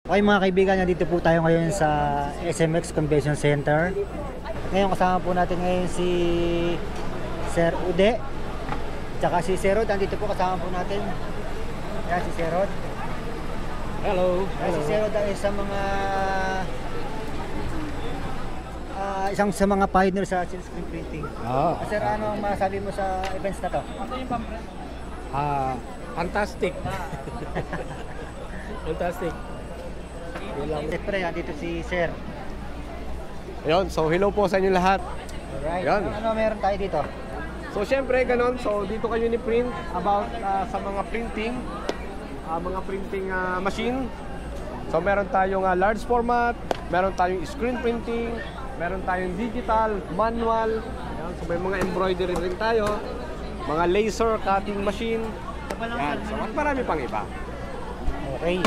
Okay mga kaibigan, nandito po tayo ngayon sa SMX Convention Center. Ngayon kasama po natin ngayon si Sir Ude, tsaka si Sir Rod. Nandito po kasama po natin. Yan si Sir Rod. Hello. Si Sir Rod ay isang sa mga pioneer sa silkscreen printing. Sir, ano ang masabi mo sa events na to? Fantastic. Fantastic. Siyempre, nandito si Sir. Yun, so hello po sa inyo lahat. Alright. Yan. Ano meron tayo dito? So syempre ganon, so dito kayo ni print about sa mga printing machine. So meron tayong large format, meron tayong screen printing, meron tayong digital, manual. Yan, so may mga embroidery rin tayo, mga laser cutting machine. Yan, so at marami pang iba. Okay.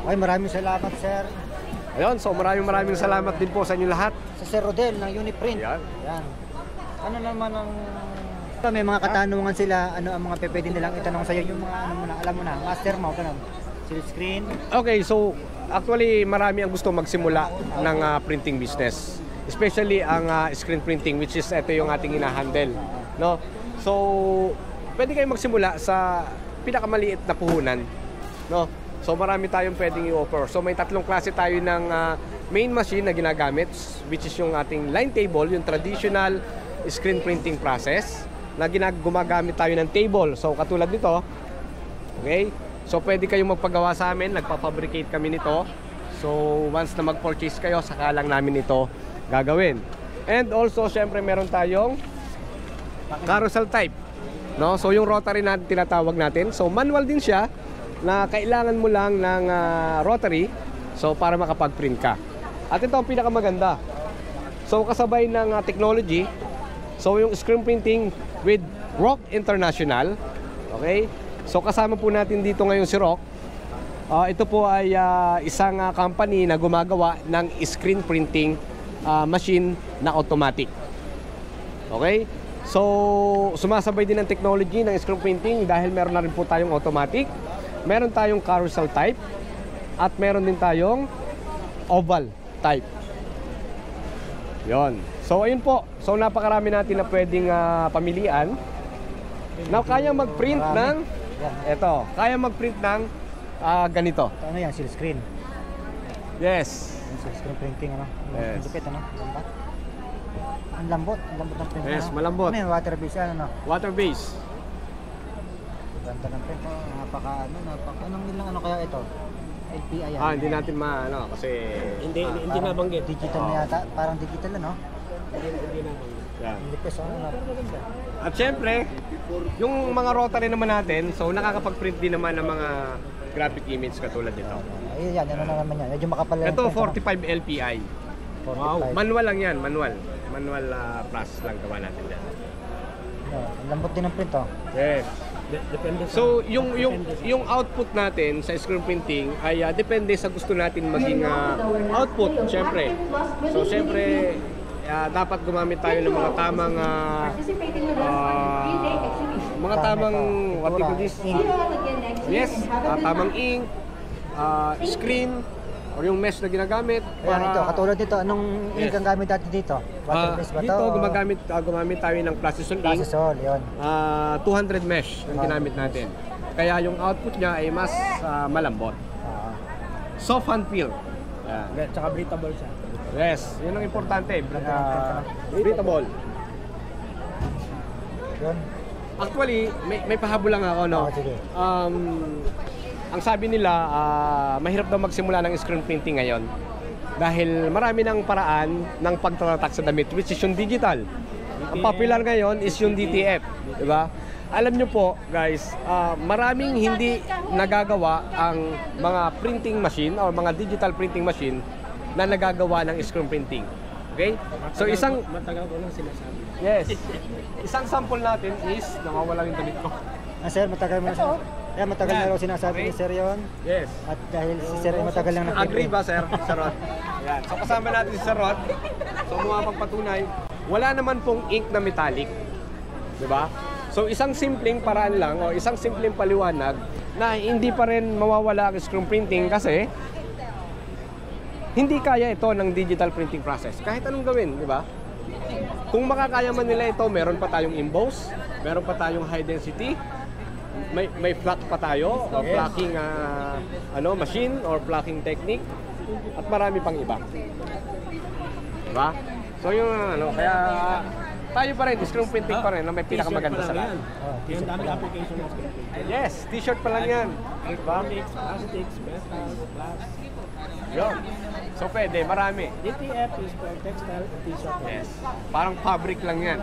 Okay, maraming salamat, Sir. Ayun, so maraming salamat din po sa inyo lahat. Sa Sir Rodel ng Uniprint. Yan. Yan. Ano naman ang... May mga katanungan sila, ano ang mga pwede nilang itanong sa iyo, yung mga ano mo na, alam mo na, master mo, ganun. Silkscreen. Okay, so actually marami ang gusto magsimula ng printing business. Especially ang screen printing, which is ito yung ating hinahandle, no? So, pwede kayong magsimula sa pinakamaliit na puhunan, no? So marami tayong pwedeng i-offer. So may tatlong klase tayo ng main machine na ginagamit, which is yung ating line table, yung traditional screen printing process na gumagamit tayo ng table. So katulad nito, okay? So pwede kayong magpagawa sa amin, nagpa-fabricate kami nito. So once na mag-purchase kayo, saka lang namin ito gagawin. And also, syempre meron tayong carousel type, no? So yung rotary na tinatawag natin. So manual din siya, na kailangan mo lang ng rotary, so para makapag-print ka. At ito ang pinakamaganda. So kasabay ng technology, so yung screen printing with Rock International. Okay? So kasama po natin dito ngayon si Rock. Ito po ay isang company na gumagawa ng screen printing machine na automatic. Okay? So sumasabay din ang technology ng screen printing dahil meron na rin po tayong automatic. Meron tayong carousel type at meron din tayong oval type. Yon. So ayun po. So napakarami natin na pwedeng pamilian. Na kaya mag-print ng eto, kaya mag-print ng ganito. Ano yan, silkscreen? Yes. Silkscreen printing, ano? Yes. Lupit, ano? Ang lambot ng print. Yes, ano? malambot. Ano yun, water base, ano? Water base. Ganda ng print, anong ilang ano kaya ito? LPI yan? Hindi natin kasi hindi nabanggit. Digital na yata, parang digital, ano? Hindi nabanggit. Yan. Lipis, ano? At syempre, yung mga rotary naman natin, so nakakapag-print din naman ng mga graphic image katulad nito. Ayun yan, ano na naman yan? Medyo makapal yan. Ito 45 LPI. 45. Wow, manual lang yan, manual process lang gawa natin yan. Ang lambot din ng print, oh. Yes. So yung output natin sa screen printing ay depende sa gusto natin maging output, syempre. So syempre dapat gumamit tayo ng mga tamang what do you call this? Yes, tamang ink, screen or yung mesh na ginagamit para ito, katulad nito, anong ink ang gamit natin dito? Water base ba to? Dito gumamit tayo ng Plastisol ink. Plastisol, yun. 200 mesh ang ginamit natin. Kaya yung output niya ay mas malambot. Soft hand feel. Tsaka breathable siya. Yes, yun ang importante. Breathable. Yun. Actually, may pahabol lang ako, no? Sige. Ang sabi nila, mahirap daw magsimula ng screen printing ngayon dahil marami ng paraan ng pagtatatak sa damit, which is yung digital. Ang popular ngayon is yung DTF, di ba? Alam nyo po, guys, maraming hindi nagagawa ang mga printing machine o mga digital printing machine na nagagawa ng screen printing. Okay? So matagal ko lang sinasabi. Yes. Isang sample natin is nawawala yung damit ko. Sir, matagal mo na matagal na raw sinasabi ni Sir yun. Yes. At dahil si Sir ay matagal lang Agree ba, Sir? Sir Rod? Yan. So kasama natin si Sir Rod. So mapagpatunay, wala naman pong ink na metallic. Diba? So isang simpleng paraan lang o isang simpleng paliwanag na hindi pa rin mawawala ang screen printing kasi hindi kaya ito ng digital printing process. Kahit anong gawin, di ba? Kung makakaya man nila ito, meron pa tayong emboss, meron pa tayong high density, may flat pa tayo, or flocking machine or flocking technique, at marami pang iba. Diba? So yung kaya tayo pa rin, screen printing pa rin na may pinakamaganda sa lahat. Yung dami application ng screen printing. Yes, t-shirt pa lang yan. Diba? Acrylics, plastics, metal, glass. Yun. So pwede, marami. DTF is for textile and t-shirt. Yes. Parang fabric lang yan.